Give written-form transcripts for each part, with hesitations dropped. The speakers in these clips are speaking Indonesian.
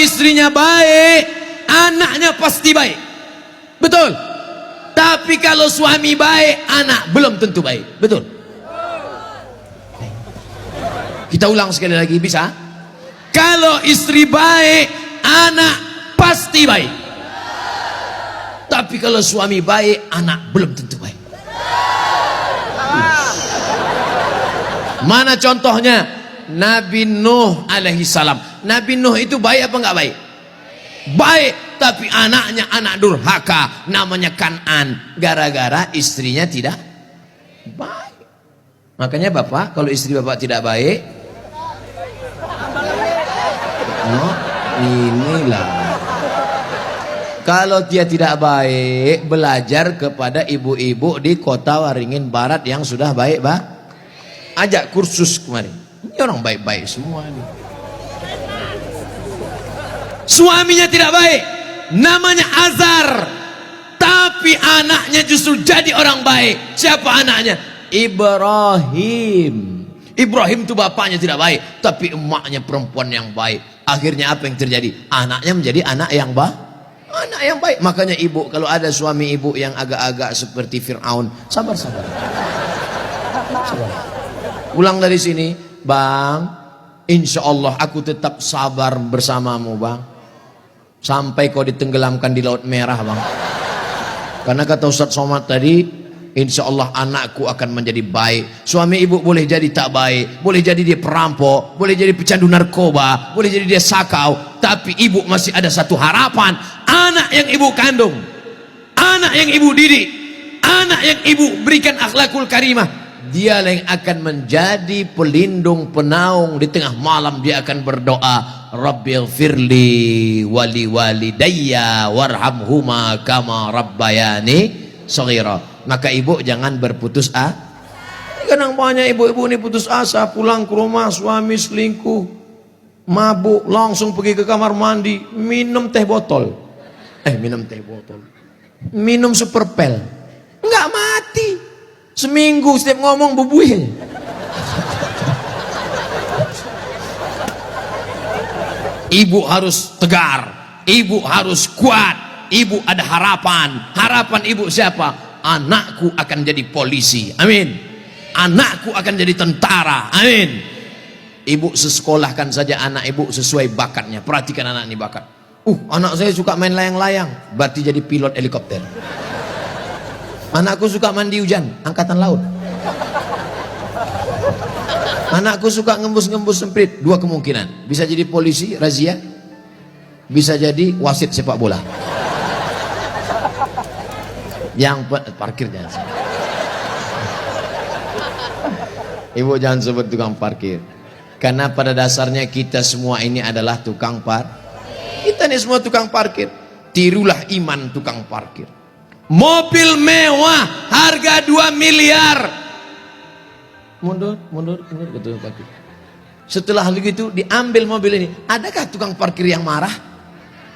istrinya baik, anaknya pasti baik. Betul. Tapi kalau suami baik, anak belum tentu baik. Betul. Kita ulang sekali lagi, bisa? Kalau istri baik, anak pasti baik. Tapi kalau suami baik, anak belum tentu baik. Mana contohnya? Nabi Nuh alaihi salam. Nabi Nuh itu baik apa enggak baik? Baik, tapi anaknya anak durhaka, namanya Kan'an, gara-gara istrinya tidak baik. Makanya bapak, kalau istri bapak tidak baik, oh, inilah. Kalau dia tidak baik, belajar kepada ibu-ibu di kota Waringin Barat yang sudah baik, Pak. Ajak kursus kemarin. Ini orang baik-baik semua nih. Suaminya tidak baik, namanya Azar, tapi anaknya justru jadi orang baik. Siapa anaknya? Ibrahim. Ibrahim itu bapaknya tidak baik, tapi emaknya perempuan yang baik. Akhirnya apa yang terjadi? Anaknya menjadi anak yang baik. Anak yang baik. Makanya ibu, kalau ada suami ibu yang agak-agak seperti Fir'aun, sabar-sabar. Pulang dari sini, Bang, insya Allah aku tetap sabar bersamamu, Bang, sampai kau ditenggelamkan di Laut Merah, Bang. Karena kata Ustaz Somad tadi, insya Allah anakku akan menjadi baik. Suami ibu boleh jadi tak baik, boleh jadi dia perampok, boleh jadi pecandu narkoba, boleh jadi dia sakau, tapi ibu masih ada satu harapan. Anak yang ibu kandung, anak yang ibu didik, anak yang ibu berikan akhlakul karimah, dialah yang akan menjadi pelindung penaung. Di tengah malam dia akan berdoa, Rabbighfirli wali walidayya warhamhuma kama rabbayani shaghira. Maka ibu jangan berputus asa. Kadang banyak ibu-ibu ini putus asa, pulang ke rumah suami selingkuh, mabuk, langsung pergi ke kamar mandi, minum teh botol. Minum super pel. Enggak mati. Seminggu setiap ngomong bubuih. Ibu harus tegar, ibu harus kuat, ibu ada harapan. Harapan ibu siapa? Anakku akan jadi polisi, amin. Anakku akan jadi tentara, amin. Ibu sekolahkan saja anak ibu sesuai bakatnya. Perhatikan anak ini bakat. Anak saya suka main layang-layang, berarti jadi pilot helikopter. Anakku suka mandi hujan, angkatan laut. Anakku suka ngembus-ngembus semprit, dua kemungkinan. Bisa jadi polisi, razia. Bisa jadi wasit sepak bola. Yang parkir jangan sebut. Ibu jangan sebut tukang parkir. Karena pada dasarnya kita semua ini adalah tukang parkir. Kita ini semua tukang parkir. Tirulah iman tukang parkir. Mobil mewah harga 2 miliar. Mundur betul parkir. Setelah begitu diambil mobil ini, adakah tukang parkir yang marah?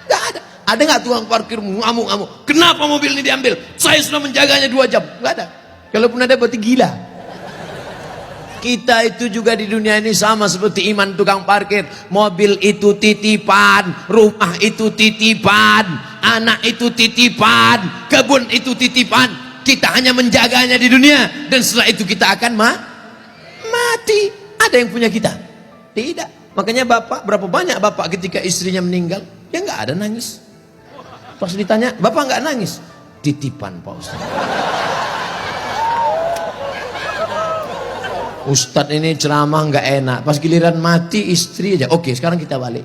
Enggak ada. Ada nggak tukang parkir ngamuk-ngamuk? Kenapa mobil ini diambil? Saya sudah menjaganya 2 jam. Enggak ada. Kalaupun ada berarti gila. Kita itu juga di dunia ini sama seperti iman tukang parkir. Mobil itu titipan, rumah itu titipan, anak itu titipan, kebun itu titipan. Kita hanya menjaganya di dunia, dan setelah itu kita akan mati. Ada yang punya kita? Tidak. Makanya bapak, berapa banyak bapak ketika istrinya meninggal, ya nggak ada nangis. Pas ditanya, bapak nggak nangis? Titipan Pak Ustaz. Ustadz ini ceramah nggak enak, pas giliran mati istri aja. Oke, sekarang kita balik.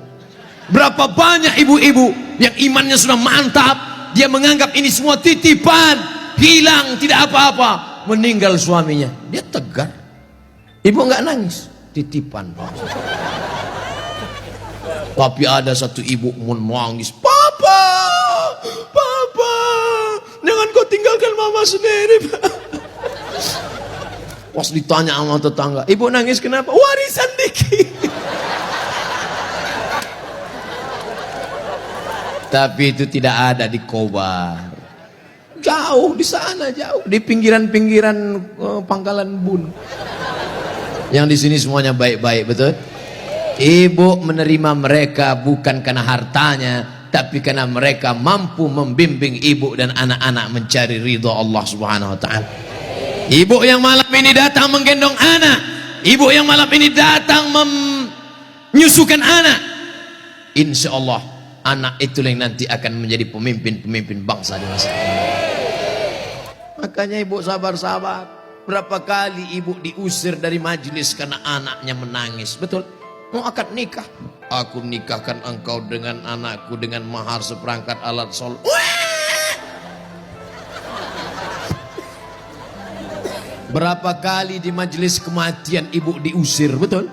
Berapa banyak ibu-ibu yang imannya sudah mantap, dia menganggap ini semua titipan, hilang tidak apa-apa, meninggal suaminya, dia tegar. Ibu nggak nangis, titipan Pak. Tapi ada satu ibu menangis, papa, jangan kau tinggalkan mama sendiri, Pak. Pas ditanya sama tetangga, ibu nangis kenapa? Warisan dikit. Tapi itu tidak ada di Kobar. Jauh di sana, jauh di pinggiran-pinggiran Pangkalan Bun. Yang di sini semuanya baik-baik, betul? Ibu menerima mereka bukan karena hartanya, tapi karena mereka mampu membimbing ibu dan anak-anak mencari ridha Allah Subhanahu wa taala. Ibu yang malam ini datang menggendong anak, ibu yang malam ini datang menyusukan anak, insya Allah anak itu yang nanti akan menjadi pemimpin-pemimpin bangsa di masa depan. Makanya ibu sabar-sabar. Berapa kali ibu diusir dari majelis karena anaknya menangis, betul? Mau akad nikah, aku nikahkan engkau dengan anakku dengan mahar seperangkat alat sholat. Berapa kali di majelis kematian ibu diusir, betul?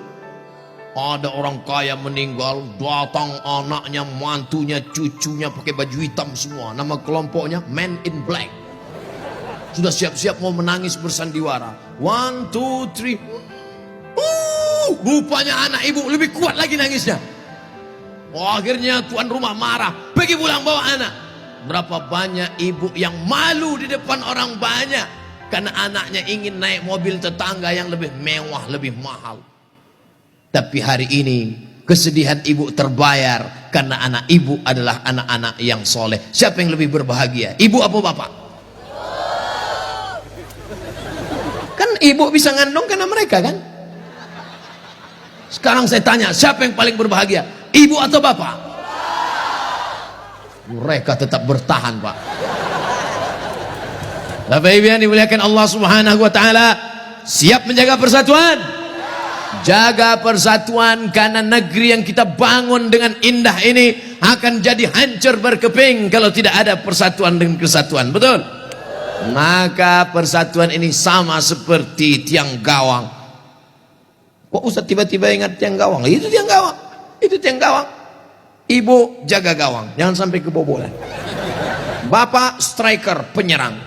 Ada orang kaya meninggal, datang anaknya, mantunya, cucunya pakai baju hitam semua. Nama kelompoknya Men in Black. Sudah siap-siap mau menangis bersandiwara. 1, 2, 3. Rupanya anak ibu lebih kuat lagi nangisnya. Akhirnya tuan rumah marah, pergi pulang bawa anak. Berapa banyak ibu yang malu di depan orang banyak karena anaknya ingin naik mobil tetangga yang lebih mewah, lebih mahal. Tapi hari ini kesedihan ibu terbayar karena anak ibu adalah anak-anak yang soleh. Siapa yang lebih berbahagia, ibu apa bapak? Kan ibu bisa ngandung karena mereka kan. Sekarang saya tanya, siapa yang paling berbahagia, ibu atau bapak? Mereka tetap bertahan, Pak. Bapak Ibu yang dimuliakan Allah Subhanahu wa taala, siap menjaga persatuan? Jaga persatuan, karena negeri yang kita bangun dengan indah ini akan jadi hancur berkeping kalau tidak ada persatuan dan kesatuan, betul? Maka persatuan ini sama seperti tiang gawang. Kok Ustaz tiba-tiba ingat tiang gawang? Itu tiang gawang, itu tiang gawang. Ibu jaga gawang, jangan sampai kebobolan. Bapak striker, penyerang.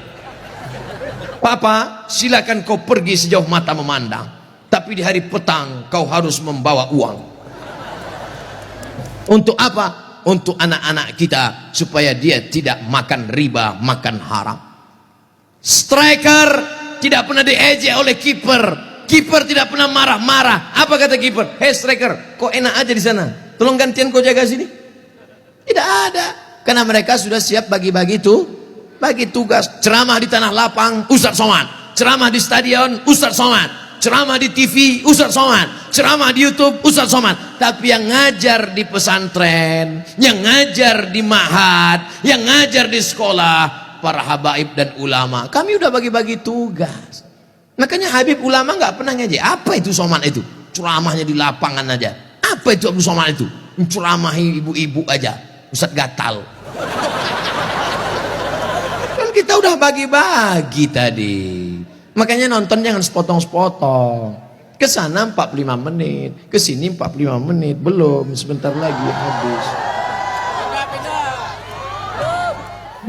Papa silakan kau pergi sejauh mata memandang, tapi di hari petang kau harus membawa uang. Untuk apa? Untuk anak-anak kita, supaya dia tidak makan riba, makan haram. Striker tidak pernah diejek oleh kiper. Kiper tidak pernah marah-marah. Apa kata kiper? Hei striker, kok enak aja di sana, tolong gantian kau jaga sini. Tidak ada, karena mereka sudah siap bagi-bagi bagi tugas. Ceramah di tanah lapang, Ustaz Somad. Ceramah di stadion, Ustaz Somad. Ceramah di TV, Ustaz Somad. Ceramah di YouTube, Ustaz Somad. Tapi yang ngajar di pesantren, yang ngajar di ma'had, yang ngajar di sekolah, para habaib dan ulama, kami udah bagi-bagi tugas. Makanya Habib ulama nggak pernah ngejek. Apa itu Somad itu? Ceramahnya di lapangan aja. Apa itu Abdul Somad itu? Ceramahi ibu-ibu aja. Ustaz gatal. Kan kita udah bagi-bagi tadi. Makanya nonton jangan sepotong-sepotong. Kesana 45 menit, kesini 45 menit, belum, sebentar lagi habis.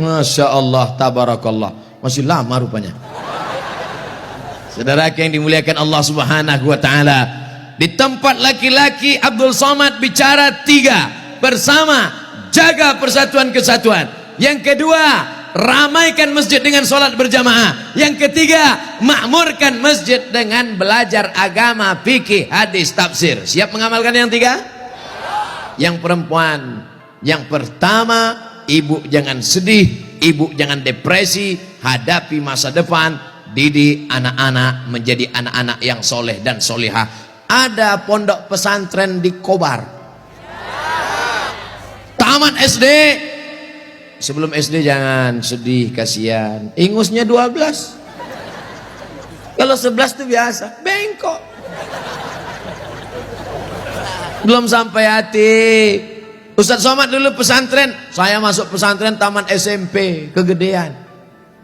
Masya Allah, tabarakallah, masih lama rupanya. Saudara yang dimuliakan Allah Subhanahu wa taala, di tempat laki-laki Abdul Somad bicara 3, bersama jaga persatuan kesatuan. Yang kedua, ramaikan masjid dengan sholat berjamaah. Yang ketiga, makmurkan masjid dengan belajar agama, fikih, hadis, tafsir. Siap mengamalkan yang 3? Yang perempuan, yang pertama, ibu jangan sedih, ibu jangan depresi, hadapi masa depan. Didik anak-anak menjadi anak-anak yang soleh dan solehah. Ada pondok pesantren di Kobar. Taman SD. Sebelum SD jangan sedih, kasihan. Ingusnya 12. Kalau 11 itu biasa, bengkok. Belum sampai hati. Ustaz Somad dulu pesantren. Saya masuk pesantren taman SMP, kegedean.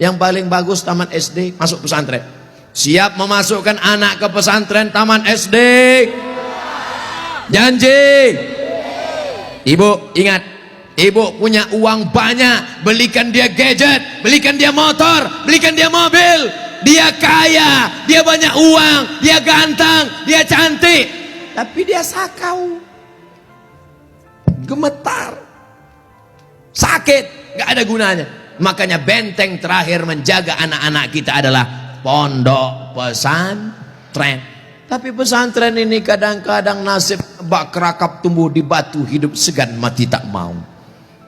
Yang paling bagus taman SD, masuk pesantren. Siap memasukkan anak ke pesantren taman SD? Janji? Ibu ingat, ibu punya uang banyak, belikan dia gadget, belikan dia motor, belikan dia mobil. Dia kaya, dia banyak uang, dia ganteng, dia cantik, tapi dia sakau, gemetar, sakit, gak ada gunanya. Makanya benteng terakhir menjaga anak-anak kita adalah pondok pesantren. Tapi pesantren ini kadang-kadang nasib bak kerakap tumbuh di batu, hidup segan mati tak mau.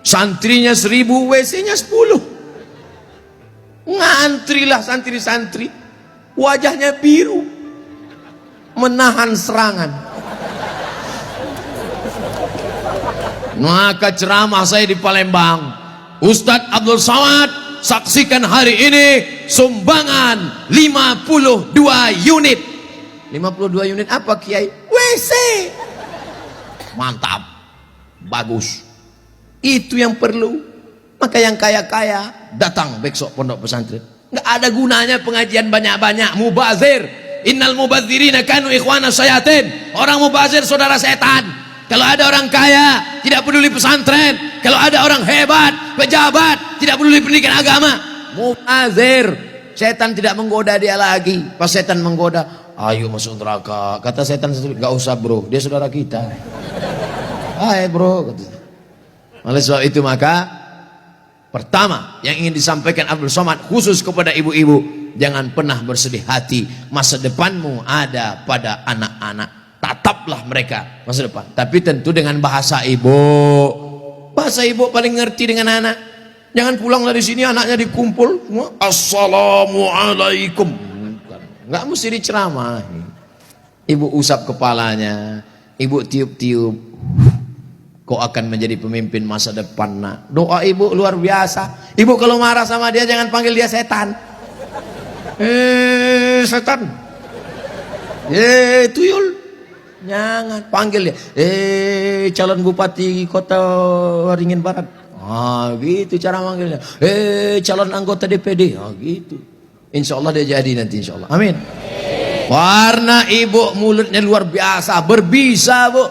Santrinya 1000, WC-nya 10. Ngantrilah santri-santri, wajahnya biru, menahan serangan. Maka ceramah saya di Palembang, Ustadz Abdul Somad, saksikan hari ini sumbangan 52 unit. 52 unit apa Kiai? WC. Mantap, bagus. Itu yang perlu. Maka yang kaya-kaya datang besok pondok pesantren. Nggak ada gunanya pengajian banyak-banyak. Mubazir, innal mubazirina kanu ikhwana syayatin. Orang mubazir saudara setan. Kalau ada orang kaya tidak peduli pesantren, kalau ada orang hebat, pejabat tidak peduli pendidikan agama, mubazir. Setan tidak menggoda dia lagi. Pas setan menggoda, ayo masuk neraka. Kata setan, nggak usah bro, dia saudara kita. Hai bro. Oleh sebab itu maka pertama yang ingin disampaikan Abdul Somad khusus kepada ibu-ibu, jangan pernah bersedih hati. Masa depanmu ada pada anak-anak. Tataplah mereka masa depan, tapi tentu dengan bahasa ibu. Bahasa ibu paling ngerti dengan anak. Jangan pulang dari sini anaknya dikumpul, assalamualaikum. Nggak mesti diceramah. Ibu usap kepalanya, ibu tiup-tiup. Kau akan menjadi pemimpin masa depan nak. Doa ibu luar biasa. Ibu kalau marah sama dia jangan panggil dia setan. Setan. Tuyul. Jangan panggil dia. Calon bupati kota Waringin Barat. Gitu cara manggilnya. Calon anggota DPD. Gitu. Insya Allah dia jadi nanti insya Allah. Amin. Warna ibu mulutnya luar biasa, berbisa bu.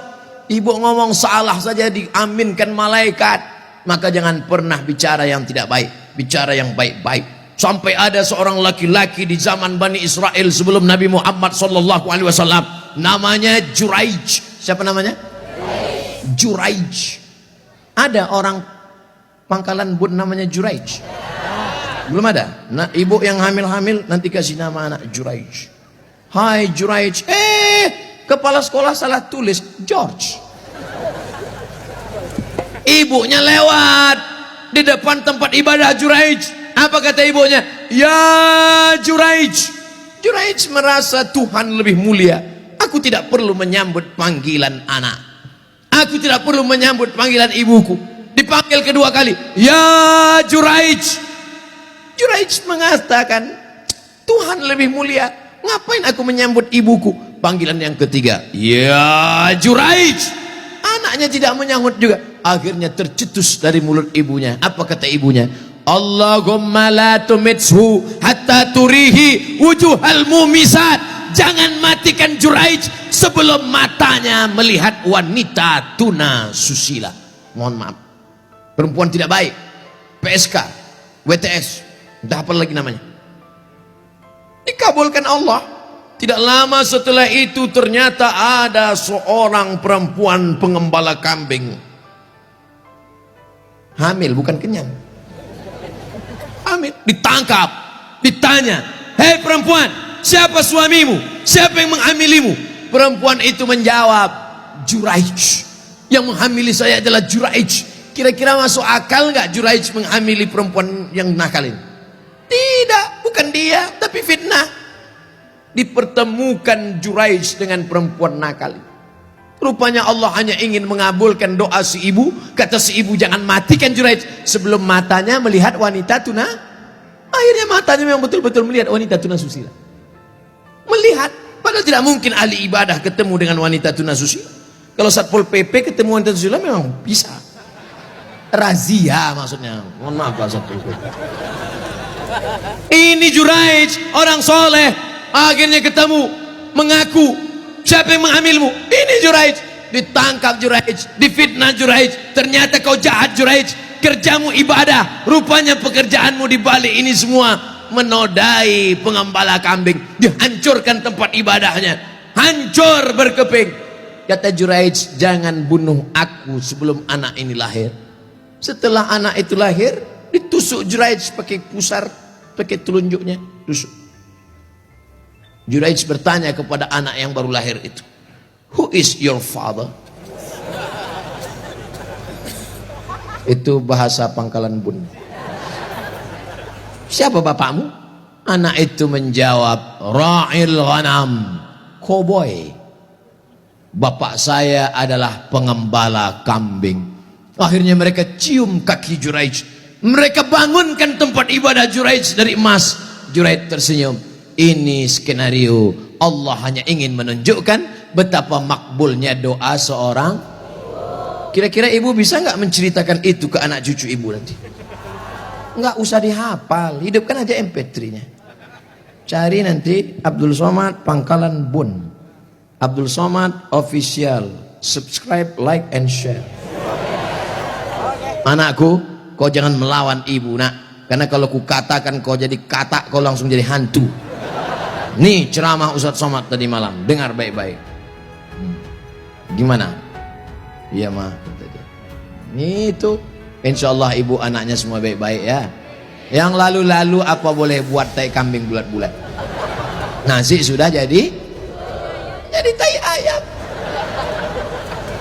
Ibu ngomong salah saja diaminkan malaikat. Maka jangan pernah bicara yang tidak baik, bicara yang baik-baik. Sampai ada seorang laki-laki di zaman Bani Israel sebelum Nabi Muhammad SAW, namanya Juraij. Siapa namanya? Juraij. Ada orang Pangkalan Bun namanya Juraij? Belum ada. Nah, ibu yang hamil-hamil nanti kasih nama anak Juraij. Hai Juraij. Kepala sekolah salah tulis George. Ibunya lewat di depan tempat ibadah Juraij. Apa kata ibunya? Ya Juraij. Juraij merasa Tuhan lebih mulia. Aku tidak perlu menyambut panggilan anak. Aku tidak perlu menyambut panggilan ibuku. Dipanggil kedua kali. Ya Juraij. Juraij mengatakan, Tuhan lebih mulia. Ngapain aku menyambut ibuku? Panggilan yang ketiga. Ya Juraij. Anaknya tidak menyambut juga. Akhirnya tercetus dari mulut ibunya. Apa kata ibunya? Allahumma la tumithu hatta turihi wujuhal mumisat. Jangan matikan Juraij sebelum matanya melihat wanita tuna susila. Mohon maaf, perempuan tidak baik, PSK, WTS, entah apa lagi namanya. Dikabulkan Allah. Tidak lama setelah itu ternyata ada seorang perempuan pengembala kambing. Hamil, bukan kenyang. Hamil, ditangkap, ditanya, hei perempuan, siapa suamimu? Siapa yang menghamilimu? Perempuan itu menjawab, Juraij. Yang menghamili saya adalah Juraij. Kira-kira masuk akal nggak Juraij menghamili perempuan yang nakal ini? Tidak, bukan dia, tapi fitnah. Dipertemukan Juraij dengan perempuan nakal. Rupanya Allah hanya ingin mengabulkan doa si ibu. Kata si ibu, jangan matikan Juraij sebelum matanya melihat wanita tuna. Akhirnya matanya memang betul-betul melihat wanita tuna susila. Melihat, padahal tidak mungkin ahli ibadah ketemu dengan wanita tuna susila. Kalau Satpol PP ketemu wanita susila memang bisa. Razia maksudnya. Mohon maaf Pak Satpol PP. Ini Juraij, orang soleh. Akhirnya ketemu, mengaku, siapa yang menghamilmu? Ini Juraij. Ditangkap Juraij, difitnah Juraij. Ternyata kau jahat Juraij. Kerjamu ibadah, rupanya pekerjaanmu di balik ini semua menodai pengembala kambing. Dihancurkan tempat ibadahnya, hancur berkeping. Kata Juraij, jangan bunuh aku sebelum anak ini lahir. Setelah anak itu lahir, ditusuk Juraij pakai pusar, pakai telunjuknya, tusuk. Juraij bertanya kepada anak yang baru lahir itu, "Who is your father?" Itu bahasa Pangkalan Bun. "Siapa bapakmu?" Anak itu menjawab, "Ra'il ghanam, koboi. Bapak saya adalah pengembala kambing." Akhirnya mereka cium kaki Juraij. Mereka bangunkan tempat ibadah Juraij dari emas. Juraij tersenyum. Ini skenario Allah hanya ingin menunjukkan betapa makbulnya doa seorang. Kira-kira ibu bisa nggak menceritakan itu ke anak cucu ibu nanti? Nggak usah dihafal, hidupkan aja MP3-nya. Cari nanti Abdul Somad Pangkalan Bun, Abdul Somad Official. Subscribe, like, and share. Anakku, kau jangan melawan ibu nak, karena kalau ku katakan kau jadi katak, kau langsung jadi hantu. Nih ceramah Ustadz Somad tadi malam, dengar baik-baik. Gimana? Iya mah. Nih itu, insya Allah ibu anaknya semua baik-baik ya. Yang lalu-lalu apa boleh buat tai kambing bulat-bulat. Nasi sudah jadi tai ayam.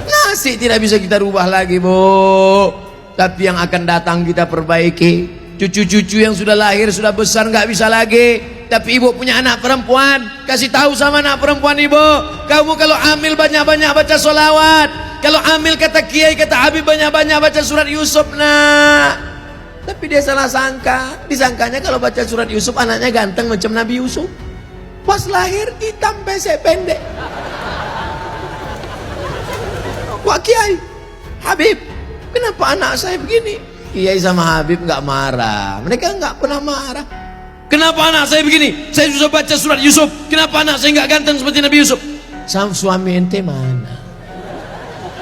Nasi tidak bisa kita rubah lagi, Bu. Tapi yang akan datang kita perbaiki. Cucu-cucu yang sudah lahir, sudah besar, nggak bisa lagi. Tapi ibu punya anak perempuan, kasih tahu sama anak perempuan ibu, kamu kalau hamil banyak-banyak baca sholawat. Kalau hamil kata kiai, kata Habib, banyak-banyak baca surat Yusuf nak. Tapi dia salah sangka, disangkanya kalau baca surat Yusuf anaknya ganteng macam Nabi Yusuf. Pas lahir hitam pesek pendek. Wah kiai, Habib, kenapa anak saya begini? Kiai sama Habib nggak marah, mereka nggak pernah marah. Kenapa anak saya begini? Saya sudah baca surat Yusuf. Kenapa anak saya nggak ganteng seperti Nabi Yusuf? Sama suami ente mana?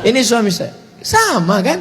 Ini suami saya. Sama kan?